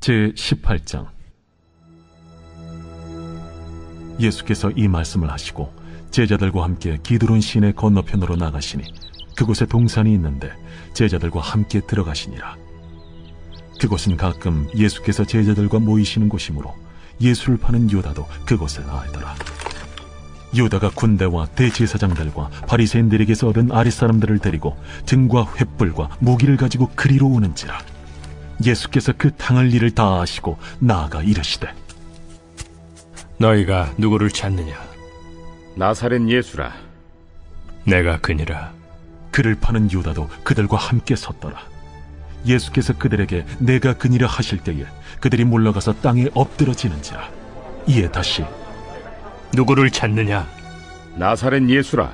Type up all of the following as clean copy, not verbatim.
제18장. 예수께서 이 말씀을 하시고 제자들과 함께 기드론 시내 건너편으로 나가시니 그곳에 동산이 있는데 제자들과 함께 들어가시니라. 그곳은 가끔 예수께서 제자들과 모이시는 곳이므로 예수를 파는 유다도 그곳을 알더라. 유다가 군대와 대제사장들과 바리새인들에게서 얻은 아랫사람들을 데리고 등과 횃불과 무기를 가지고 그리로 오는지라. 예수께서 그 당할 일을 다 아시고 나아가 이르시되, 너희가 누구를 찾느냐? 나사렛 예수라. 내가 그니라. 그를 파는 유다도 그들과 함께 섰더라. 예수께서 그들에게 내가 그니라 하실 때에 그들이 물러가서 땅에 엎드러지는지라. 이에 다시 누구를 찾느냐? 나사렛 예수라.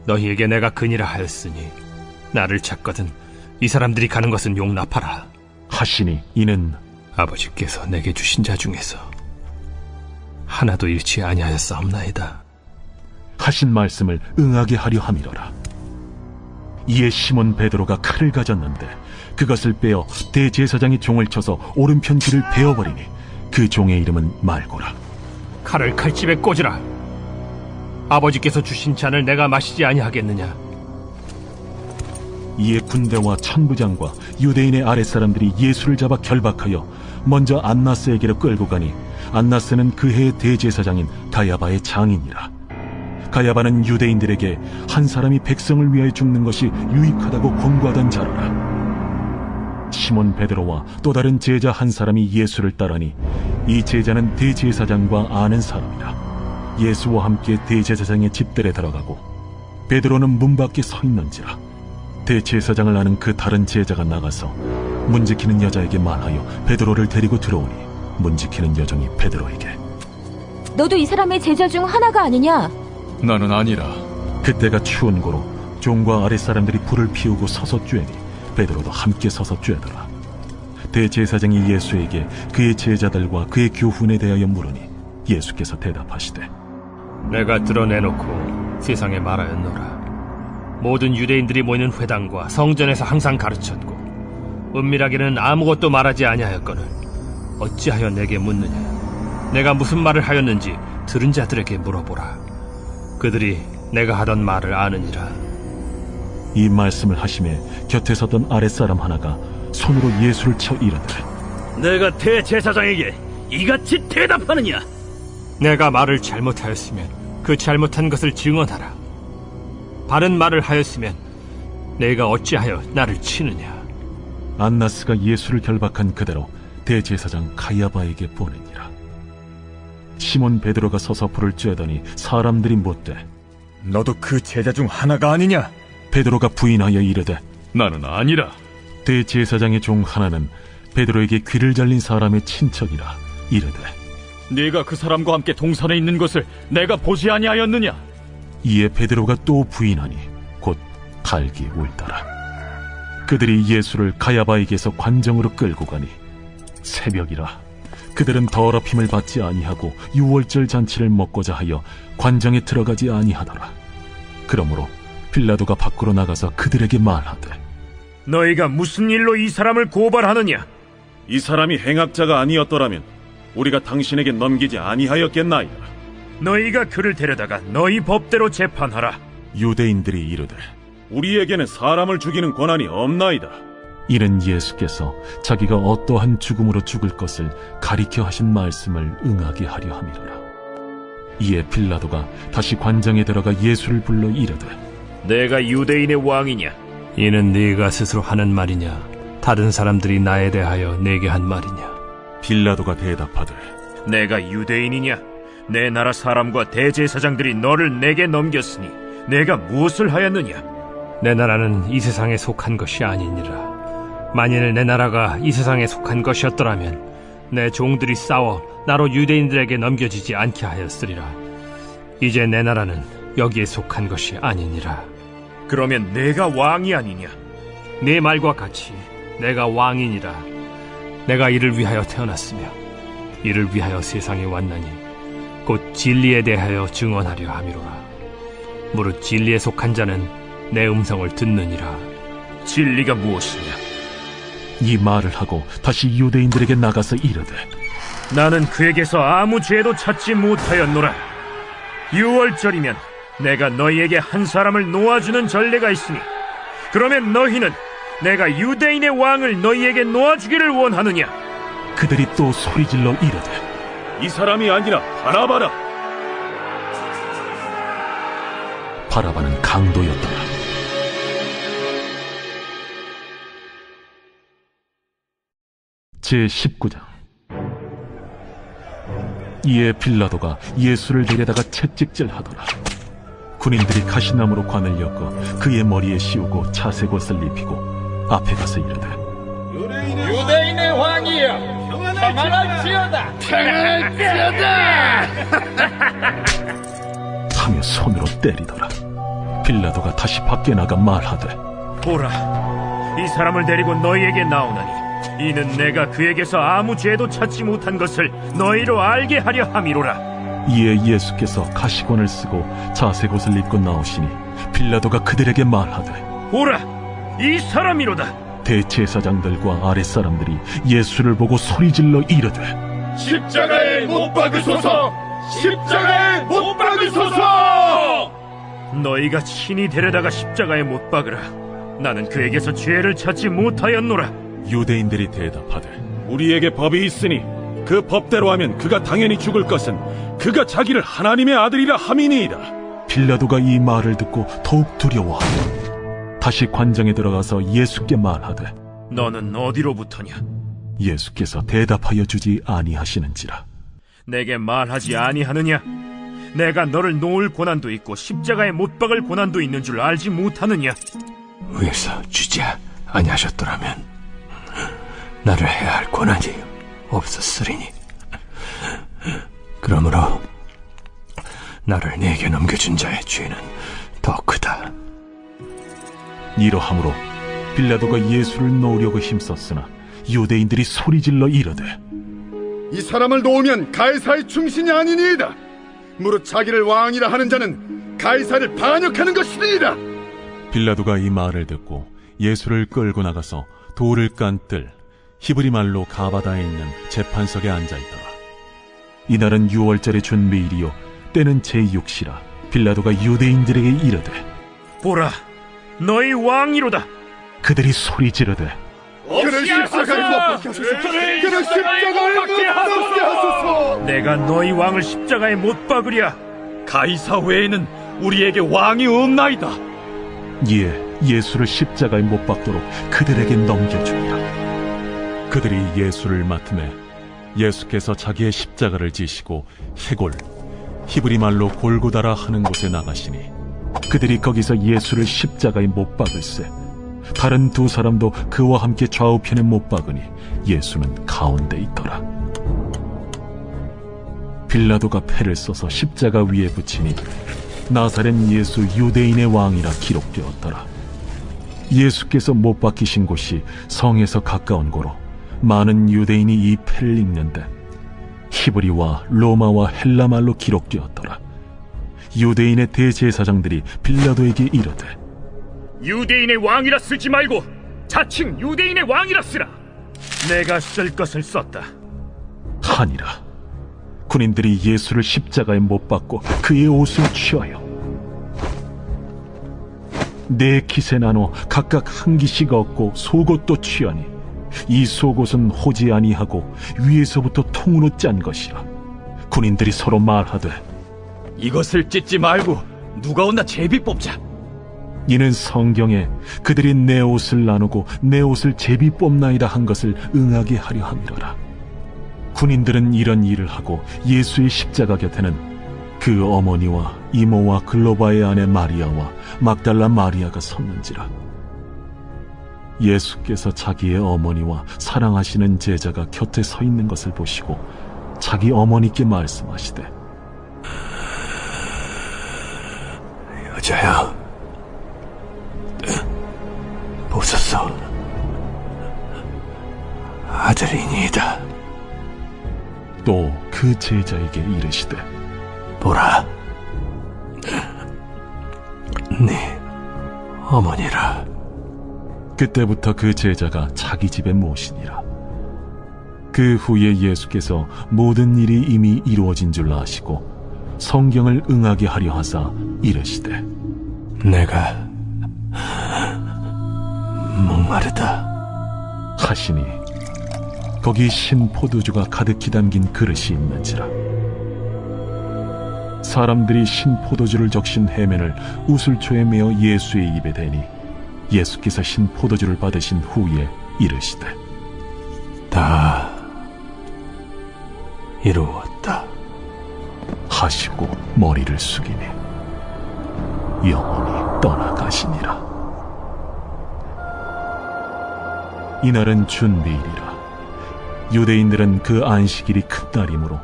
너희에게 내가 그니라 하였으니 나를 찾거든 이 사람들이 가는 것은 용납하라 하시니, 이는 아버지께서 내게 주신 자 중에서 하나도 잃지 아니하였사옵나이다 하신 말씀을 응하게 하려 함이로라. 이에 시몬 베드로가 칼을 가졌는데 그것을 빼어 대제사장의 종을 쳐서 오른편 귀를 베어버리니 그 종의 이름은 말고라. 칼을 칼집에 꽂으라. 아버지께서 주신 잔을 내가 마시지 아니하겠느냐? 이에 군대와 천부장과 유대인의 아랫사람들이 예수를 잡아 결박하여 먼저 안나스에게로 끌고 가니 안나스는 그 해의 대제사장인 가야바의 장인이라. 가야바는 유대인들에게 한 사람이 백성을 위하여 죽는 것이 유익하다고 권고하던 자로라. 시몬 베드로와 또 다른 제자 한 사람이 예수를 따르니 이 제자는 대제사장과 아는 사람이라. 예수와 함께 대제사장의 집들에 들어가고 베드로는 문 밖에 서 있는지라. 대제사장을 아는 그 다른 제자가 나가서 문 지키는 여자에게 말하여 베드로를 데리고 들어오니 문 지키는 여종이 베드로에게, 너도 이 사람의 제자 중 하나가 아니냐? 나는 아니라. 그때가 추운 고로 종과 아랫사람들이 불을 피우고 서서 쬐니 베드로도 함께 서서 쬐더라. 대제사장이 예수에게 그의 제자들과 그의 교훈에 대하여 물으니 예수께서 대답하시되, 내가 드러내놓고 세상에 말하였노라. 모든 유대인들이 모이는 회당과 성전에서 항상 가르쳤고 은밀하게는 아무것도 말하지 아니하였거늘 어찌하여 내게 묻느냐? 내가 무슨 말을 하였는지 들은 자들에게 물어보라. 그들이 내가 하던 말을 아느니라. 이 말씀을 하시매 곁에 섰던 아랫사람 하나가 손으로 예수를 쳐 이르되, 내가 대제사장에게 이같이 대답하느냐? 내가 말을 잘못하였으면 그 잘못한 것을 증언하라. 바른 말을 하였으면 내가 어찌하여 나를 치느냐? 안나스가 예수를 결박한 그대로 대제사장 가야바에게 보내니라. 시몬 베드로가 서서 불을 쬐더니 사람들이 묻되, 너도 그 제자 중 하나가 아니냐? 베드로가 부인하여 이르되, 나는 아니라. 대제사장의 종 하나는 베드로에게 귀를 잘린 사람의 친척이라 이르되, 네가 그 사람과 함께 동산에 있는 것을 내가 보지 아니하였느냐? 이에 베드로가 또 부인하니 곧 갈기 울더라. 그들이 예수를 가야바에게서 관정으로 끌고 가니 새벽이라. 그들은 더럽힘을 받지 아니하고 유월절 잔치를 먹고자 하여 관정에 들어가지 아니하더라. 그러므로 빌라도가 밖으로 나가서 그들에게 말하되, 너희가 무슨 일로 이 사람을 고발하느냐? 이 사람이 행악자가 아니었더라면 우리가 당신에게 넘기지 아니하였겠나이다. 너희가 그를 데려다가 너희 법대로 재판하라. 유대인들이 이르되, 우리에게는 사람을 죽이는 권한이 없나이다. 이는 예수께서 자기가 어떠한 죽음으로 죽을 것을 가리켜 하신 말씀을 응하게 하려 함이로라. 이에 빌라도가 다시 관정에 들어가 예수를 불러 이르되, 내가 유대인의 왕이냐? 이는 네가 스스로 하는 말이냐? 다른 사람들이 나에 대하여 내게 한 말이냐? 빌라도가 대답하되, 내가 유대인이냐? 내 나라 사람과 대제사장들이 너를 내게 넘겼으니 내가 무엇을 하였느냐? 내 나라는 이 세상에 속한 것이 아니니라. 만일 내 나라가 이 세상에 속한 것이었더라면 내 종들이 싸워 나로 유대인들에게 넘겨지지 않게 하였으리라. 이제 내 나라는 여기에 속한 것이 아니니라. 그러면 내가 왕이 아니냐? 네 말과 같이 내가 왕이니라. 내가 이를 위하여 태어났으며 이를 위하여 세상에 왔나니 곧 진리에 대하여 증언하려 함이로라. 무릇 진리에 속한 자는 내 음성을 듣느니라. 진리가 무엇이냐? 이 말을 하고 다시 유대인들에게 나가서 이르되 나는 그에게서 아무 죄도 찾지 못하였노라. 6월절이면 내가 너희에게 한 사람을 놓아주는 전례가 있으니 그러면 너희는 내가 유대인의 왕을 너희에게 놓아주기를 원하느냐? 그들이 또 소리질러 이르되 이 사람이 아니라 바라바라. 바라바는 강도였더라. 제19장. 이에 빌라도가 예수를 데려다가 채찍질하더라. 군인들이 가시나무로 관을 엮어 그의 머리에 씌우고 차색옷을 입히고 앞에 가서 이르되 유대인의 왕이여, 평안할지어다. 평안할지어다. 하며 손으로 때리더라. 빌라도가 다시 밖에 나가 말하되 보라, 이 사람을 데리고 너희에게 나오나니 이는 내가 그에게서 아무 죄도 찾지 못한 것을 너희로 알게 하려 함이로라. 이에 예수께서 가시관을 쓰고 자색옷을 입고 나오시니 빌라도가 그들에게 말하되 보라, 이 사람이로다. 대제사장들과 아랫사람들이 예수를 보고 소리질러 이르되 십자가에 못 박으소서. 십자가에 못 박으소서. 너희가 친히 데려다가 십자가에 못 박으라. 나는 그에게서 죄를 찾지 못하였노라. 유대인들이 대답하되 우리에게 법이 있으니 그 법대로 하면 그가 당연히 죽을 것은 그가 자기를 하나님의 아들이라 함이니이다. 빌라도가 이 말을 듣고 더욱 두려워하고 다시 관정에 들어가서 예수께 말하되 너는 어디로부터냐? 예수께서 대답하여 주지 아니하시는지라. 내게 말하지 아니하느냐? 내가 너를 놓을 고난도 있고 십자가에 못 박을 고난도 있는 줄 알지 못하느냐? 위에서 주지 아니하셨더라면 나를 해야 할 고난이 없었으리니 그러므로 나를 네게 넘겨준 자의 죄는 더 크다. 이러함으로 빌라도가 예수를 놓으려고 힘썼으나 유대인들이 소리질러 이르되 이 사람을 놓으면 가이사의 충신이 아니니이다. 무릇 자기를 왕이라 하는 자는 가이사를 반역하는 것이니이다. 빌라도가 이 말을 듣고 예수를 끌고 나가서 돌을 깐 뜰 히브리 말로 가바다에 있는 재판석에 앉아있더라. 이날은 6월절의 준비일이요 때는 제6시라. 빌라도가 유대인들에게 이르되 보라, 너희 왕이로다. 그들이 소리 지르되 그를 십자가에 못 박게 하소서. 그를 십자가에 못 박게 하소서. 내가 너희 왕을 십자가에 못 박으랴. 가이사 외에는 우리에게 왕이 없나이다. 이에 예수를 십자가에 못 박도록 그들에게 넘겨주니라. 그들이 예수를 맡음에 예수께서 자기의 십자가를 지시고 해골 히브리 말로 골고다라 하는 곳에 나가시니 그들이 거기서 예수를 십자가에 못 박을세. 다른 두 사람도 그와 함께 좌우편에 못 박으니 예수는 가운데 있더라. 빌라도가 패를 써서 십자가 위에 붙이니 나사렛 예수 유대인의 왕이라 기록되었더라. 예수께서 못 박히신 곳이 성에서 가까운 고로 많은 유대인이 이 패를 읽는데 히브리와 로마와 헬라 말로 기록되었더라. 유대인의 대제사장들이 빌라도에게 이르되 유대인의 왕이라 쓰지 말고 자칭 유대인의 왕이라 쓰라. 내가 쓸 것을 썼다 하니라. 군인들이 예수를 십자가에 못 박고 그의 옷을 취하여 네 킷에 나눠 각각 한 기씩 얻고 속옷도 취하니 이 속옷은 호지 아니하고 위에서부터 통으로 짠 것이라. 군인들이 서로 말하되 이것을 찢지 말고 누가 온나 제비 뽑자. 이는 성경에 그들이 내 옷을 나누고 내 옷을 제비 뽑나이다 한 것을 응하게 하려 함이로라. 군인들은 이런 일을 하고 예수의 십자가 곁에는 그 어머니와 이모와 글로바의 아내 마리아와 막달라 마리아가 섰는지라. 예수께서 자기의 어머니와 사랑하시는 제자가 곁에 서 있는 것을 보시고 자기 어머니께 말씀하시되 여자야, 보소서, 아들이니이다. 또 그 제자에게 이르시되 보라, 네 어머니라. 그때부터 그 제자가 자기 집에 모시니라. 그 후에 예수께서 모든 일이 이미 이루어진 줄 아시고 성경을 응하게 하려 하사 이르시되, 내가 목마르다 하시니 거기 신 포도주가 가득히 담긴 그릇이 있는지라. 사람들이 신 포도주를 적신 해면을 우슬초에 메어 예수의 입에 대니 예수께서 신 포도주를 받으신 후에 이르시되, 다 이루었다 하시고 머리를 숙이니 영원히 떠나가시니라. 이날은 준비일이라. 유대인들은 그 안식일이 큰 날이므로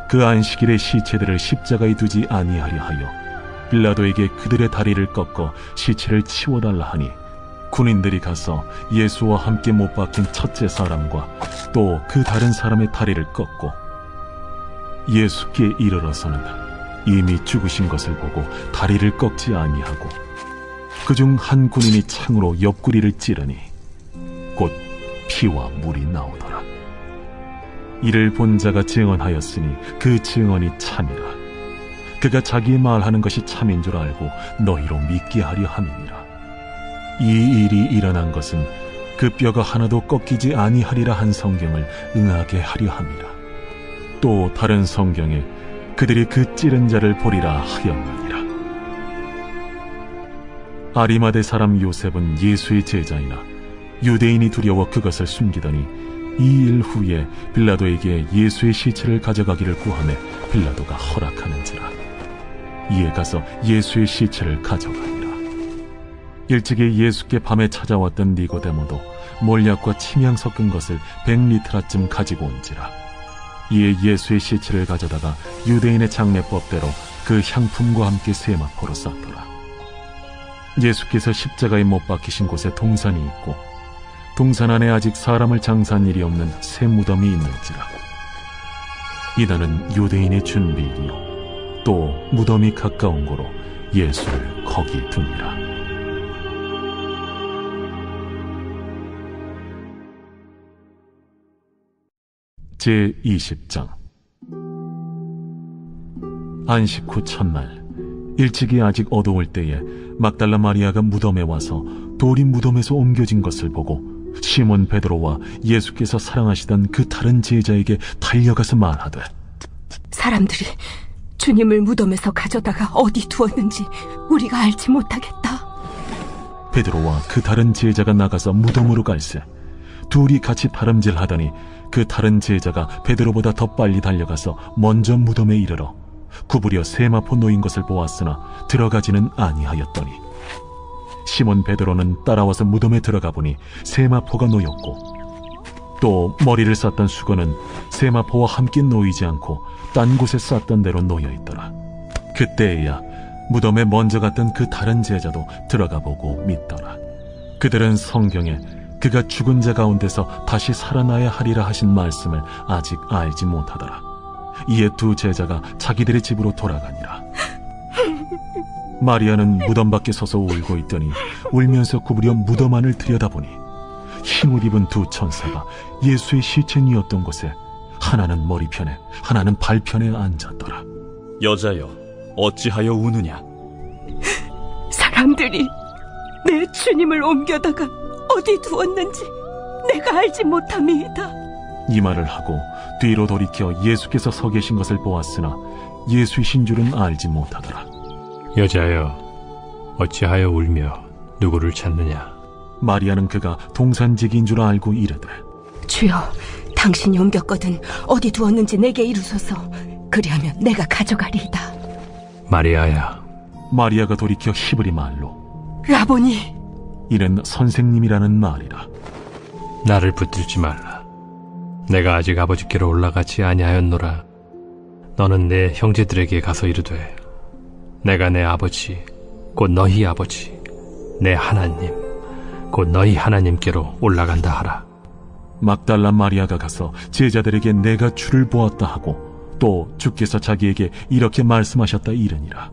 그 안식일에 시체들을 십자가에 두지 아니하려 하여 빌라도에게 그들의 다리를 꺾어 시체를 치워달라 하니, 군인들이 가서 예수와 함께 못 박힌 첫째 사람과 또 그 다른 사람의 다리를 꺾고 예수께 이르러서는 이미 죽으신 것을 보고 다리를 꺾지 아니하고 그중 한 군인이 창으로 옆구리를 찌르니 곧 피와 물이 나오더라. 이를 본 자가 증언하였으니 그 증언이 참이라. 그가 자기의 말하는 것이 참인 줄 알고 너희로 믿게 하려 함이니라. 이 일이 일어난 것은 그 뼈가 하나도 꺾이지 아니하리라 한 성경을 응하게 하려 함이라. 또 다른 성경에 그들이 그 찌른 자를 보리라 하였느니라. 아리마대 사람 요셉은 예수의 제자이나 유대인이 두려워 그것을 숨기더니 이 일 후에 빌라도에게 예수의 시체를 가져가기를 구하매 빌라도가 허락하는지라. 이에 가서 예수의 시체를 가져가니라. 일찍이 예수께 밤에 찾아왔던 니고데모도 몰약과 침향 섞은 것을 100리트라쯤 가지고 온지라. 이에 예수의 시체를 가져다가 유대인의 장례법대로 그 향품과 함께 세마포로 쌌더라. 예수께서 십자가에 못 박히신 곳에 동산이 있고 동산 안에 아직 사람을 장사한 일이 없는 새 무덤이 있는지라. 이날은 유대인의 준비일이요 또 무덤이 가까운 고로 예수를 거기 두니라. 제20장. 안식 후 첫날 일찍이 아직 어두울 때에 막달라 마리아가 무덤에 와서 돌이 무덤에서 옮겨진 것을 보고 시몬 베드로와 예수께서 사랑하시던 그 다른 제자에게 달려가서 말하되, 사람들이 주님을 무덤에서 가져다가 어디 두었는지 우리가 알지 못하겠다. 베드로와 그 다른 제자가 나가서 무덤으로 갈새 둘이 같이 다름질하더니 그 다른 제자가 베드로보다 더 빨리 달려가서 먼저 무덤에 이르러 구부려 세마포 놓인 것을 보았으나 들어가지는 아니하였더니 시몬 베드로는 따라와서 무덤에 들어가 보니 세마포가 놓였고 또 머리를 쌌던 수건은 세마포와 함께 놓이지 않고 딴 곳에 쌌던 대로 놓여있더라. 그때에야 무덤에 먼저 갔던 그 다른 제자도 들어가 보고 믿더라. 그들은 성경에 그가 죽은 자 가운데서 다시 살아나야 하리라 하신 말씀을 아직 알지 못하더라. 이에 두 제자가 자기들의 집으로 돌아가니라. 마리아는 무덤 밖에 서서 울고 있더니 울면서 구부려 무덤 안을 들여다보니 흰옷 입은 두 천사가 예수의 시체니었던 곳에 하나는 머리편에 하나는 발편에 앉았더라. 여자여, 어찌하여 우느냐? 사람들이 내 주님을 옮겨다가 어디 두었는지 내가 알지 못함이다. 이 말을 하고 뒤로 돌이켜 예수께서 서 계신 것을 보았으나 예수이신 줄은 알지 못하더라. 여자여, 어찌하여 울며 누구를 찾느냐? 마리아는 그가 동산직인 줄 알고 이르되, 주여, 당신이 옮겼거든 어디 두었는지 내게 이루소서. 그리하면 내가 가져가리이다. 마리아야. 마리아가 돌이켜 히브리 말로 라보니, 이는 선생님이라는 말이라. 나를 붙들지 말라. 내가 아직 아버지께로 올라가지 아니하였노라. 너는 내 형제들에게 가서 이르되, 내가 내 아버지 곧 너희 아버지 내 하나님 곧 너희 하나님께로 올라간다 하라. 막달라 마리아가 가서 제자들에게 내가 주를 보았다 하고 또 주께서 자기에게 이렇게 말씀하셨다 이르니라.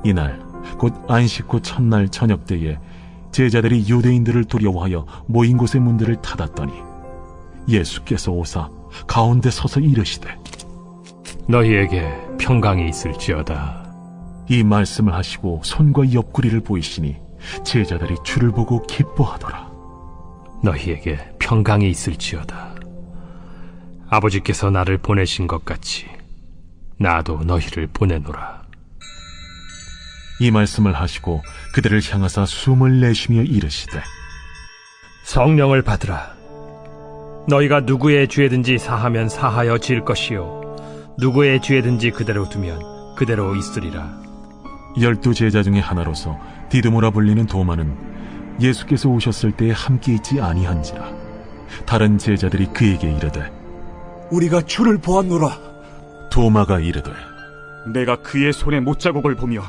이날 곧 안식 후 첫날 저녁 때에 제자들이 유대인들을 두려워하여 모인 곳의 문들을 닫았더니 예수께서 오사 가운데 서서 이르시되 너희에게 평강이 있을지어다. 이 말씀을 하시고 손과 옆구리를 보이시니 제자들이 주를 보고 기뻐하더라. 너희에게 평강이 있을지어다. 아버지께서 나를 보내신 것 같이 나도 너희를 보내노라. 이 말씀을 하시고 그들을 향하사 숨을 내쉬며 이르시되 성령을 받으라. 너희가 누구의 죄든지 사하면 사하여 질 것이요 누구의 죄든지 그대로 두면 그대로 있으리라. 12 제자 중에 하나로서 디두모라 불리는 도마는 예수께서 오셨을 때에 함께 있지 아니한지라. 다른 제자들이 그에게 이르되 우리가 주를 보았노라. 도마가 이르되 내가 그의 손에 못자국을 보며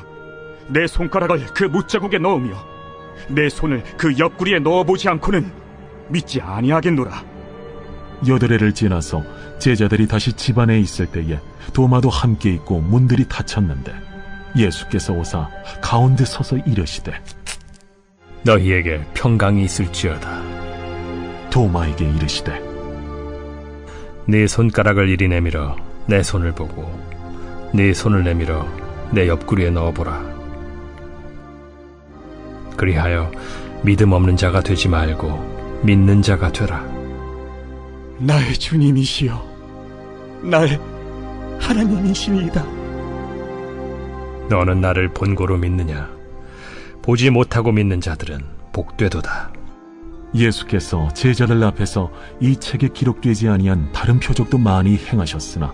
내 손가락을 그 못자국에 넣으며 내 손을 그 옆구리에 넣어보지 않고는 믿지 아니하겠노라. 8회를 지나서 제자들이 다시 집 안에 있을 때에 도마도 함께 있고 문들이 닫혔는데 예수께서 오사 가운데 서서 이르시되 너희에게 평강이 있을지어다. 도마에게 이르시되 네 손가락을 이리 내밀어 내 손을 보고 네 손을 내밀어 내 옆구리에 넣어보라. 그리하여 믿음 없는 자가 되지 말고 믿는 자가 되라. 나의 주님이시여 나의 하나님이시니이다. 너는 나를 본고로 믿느냐? 보지 못하고 믿는 자들은 복되도다. 예수께서 제자들 앞에서 이 책에 기록되지 아니한 다른 표적도 많이 행하셨으나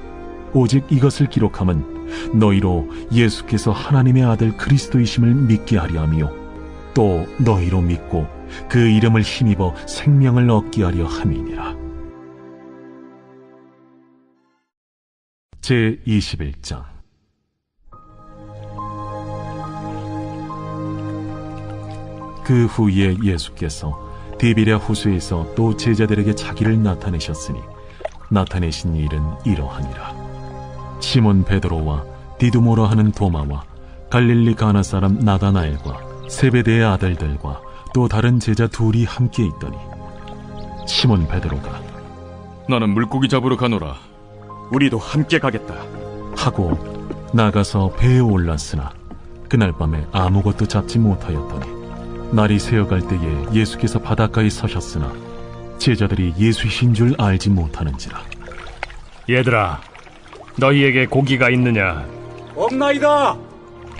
오직 이것을 기록함은 너희로 예수께서 하나님의 아들 그리스도이심을 믿게 하려 함이요 또 너희로 믿고 그 이름을 힘입어 생명을 얻게 하려 함이니라. 제21장. 그 후에 예수께서 디비랴 호수에서 또 제자들에게 자기를 나타내셨으니 나타내신 일은 이러하니라. 시몬 베드로와 디두모라 하는 도마와 갈릴리 가나 사람 나다나엘과 세베대의 아들들과 또 다른 제자 둘이 함께 있더니 시몬 베드로가 나는 물고기 잡으러 가노라. 우리도 함께 가겠다 하고 나가서 배에 올랐으나 그날 밤에 아무것도 잡지 못하였더니 날이 새어갈 때에 예수께서 바닷가에 서셨으나 제자들이 예수이신 줄 알지 못하는지라. 얘들아, 너희에게 고기가 있느냐? 없나이다.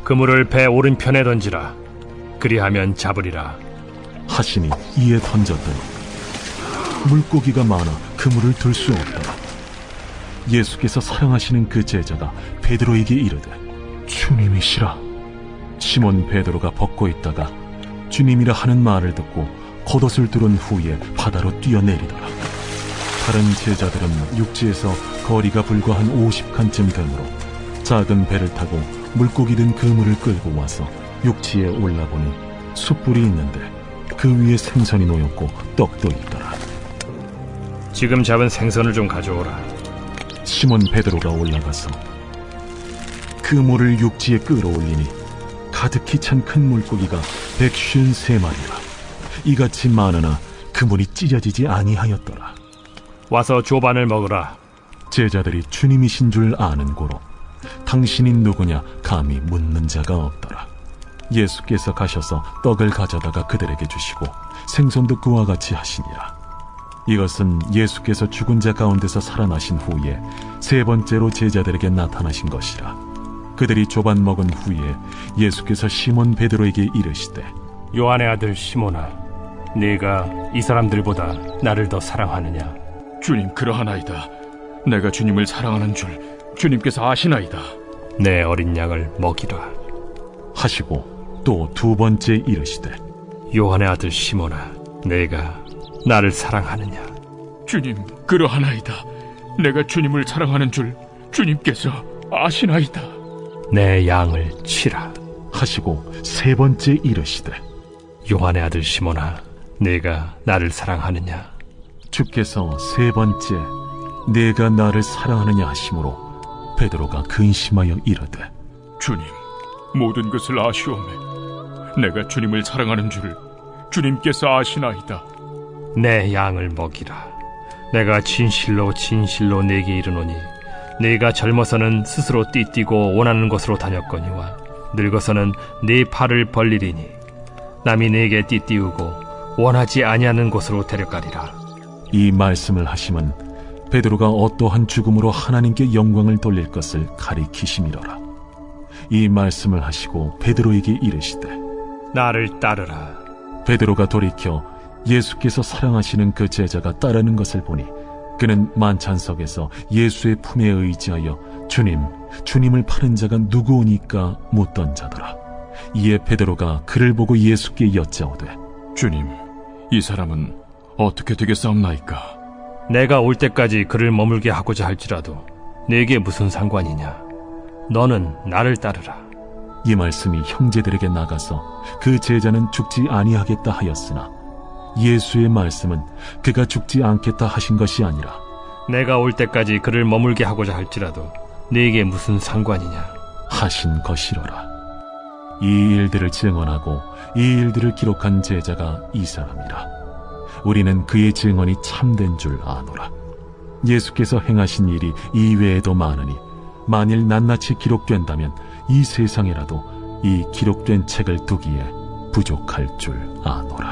그물을 배 오른편에 던지라. 그리하면 잡으리라. 하시니 이에 던졌더니 물고기가 많아 그물을 들 수 없더라. 예수께서 사랑하시는 그 제자가 베드로에게 이르되 주님이시라. 시몬 베드로가 벗고 있다가 주님이라 하는 말을 듣고 겉옷을 두른 후에 바다로 뛰어내리더라. 다른 제자들은 육지에서 거리가 불과 한 50칸쯤 되므로 작은 배를 타고 물고기 든 그물을 끌고 와서 육지에 올라보니 숯불이 있는데 그 위에 생선이 놓였고 떡도 있더라. 지금 잡은 생선을 좀 가져오라. 시몬 베드로가 올라가서 그물을 육지에 끌어올리니 가득히 찬 큰 물고기가 153마리라. 이같이 많으나 그물이 찢어지지 아니하였더라. 와서 조반을 먹으라. 제자들이 주님이신 줄 아는 고로 당신이 누구냐 감히 묻는 자가 없더라. 예수께서 가셔서 떡을 가져다가 그들에게 주시고 생선도 그와 같이 하시니라. 이것은 예수께서 죽은 자 가운데서 살아나신 후에 세 번째로 제자들에게 나타나신 것이라. 그들이 조반 먹은 후에 예수께서 시몬 베드로에게 이르시되 요한의 아들 시몬아, 네가 이 사람들보다 나를 더 사랑하느냐? 주님, 그러하나이다. 내가 주님을 사랑하는 줄 주님께서 아시나이다. 내 어린 양을 먹이라. 하시고 또 두 번째 이르시되 요한의 아들 시몬아, 네가 나를 사랑하느냐? 주님, 그러하나이다. 내가 주님을 사랑하는 줄 주님께서 아시나이다. 내 양을 치라. 하시고 세 번째 이르시되 요한의 아들 시몬아, 네가 나를 사랑하느냐? 주께서 세 번째 네가 나를 사랑하느냐 하심으로 베드로가 근심하여 이르되 주님, 모든 것을 아시오매 내가 주님을 사랑하는 줄 주님께서 아시나이다. 내 양을 먹이라. 내가 진실로 진실로 네게 이르노니 네가 젊어서는 스스로 띠뛰고 원하는 곳으로 다녔거니와 늙어서는 네 팔을 벌리리니 남이 네게 띠띠우고 원하지 아니하는 곳으로 데려가리라. 이 말씀을 하심은 베드로가 어떠한 죽음으로 하나님께 영광을 돌릴 것을 가리키심이로라. 이 말씀을 하시고 베드로에게 이르시되 나를 따르라. 베드로가 돌이켜 예수께서 사랑하시는 그 제자가 따르는 것을 보니 그는 만찬석에서 예수의 품에 의지하여 주님을 파는 자가 누구오니까 묻던 자더라. 이에 베드로가 그를 보고 예수께 여짜오되 주님, 이 사람은 어떻게 되겠사옵나이까? 내가 올 때까지 그를 머물게 하고자 할지라도 네게 무슨 상관이냐? 너는 나를 따르라. 이 말씀이 형제들에게 나가서 그 제자는 죽지 아니하겠다 하였으나 예수의 말씀은 그가 죽지 않겠다 하신 것이 아니라 내가 올 때까지 그를 머물게 하고자 할지라도 네게 무슨 상관이냐 하신 것이로라. 이 일들을 증언하고 이 일들을 기록한 제자가 이 사람이라. 우리는 그의 증언이 참된 줄 아노라. 예수께서 행하신 일이 이외에도 많으니 만일 낱낱이 기록된다면 이 세상에라도 이 기록된 책을 두기에 부족할 줄 아노라.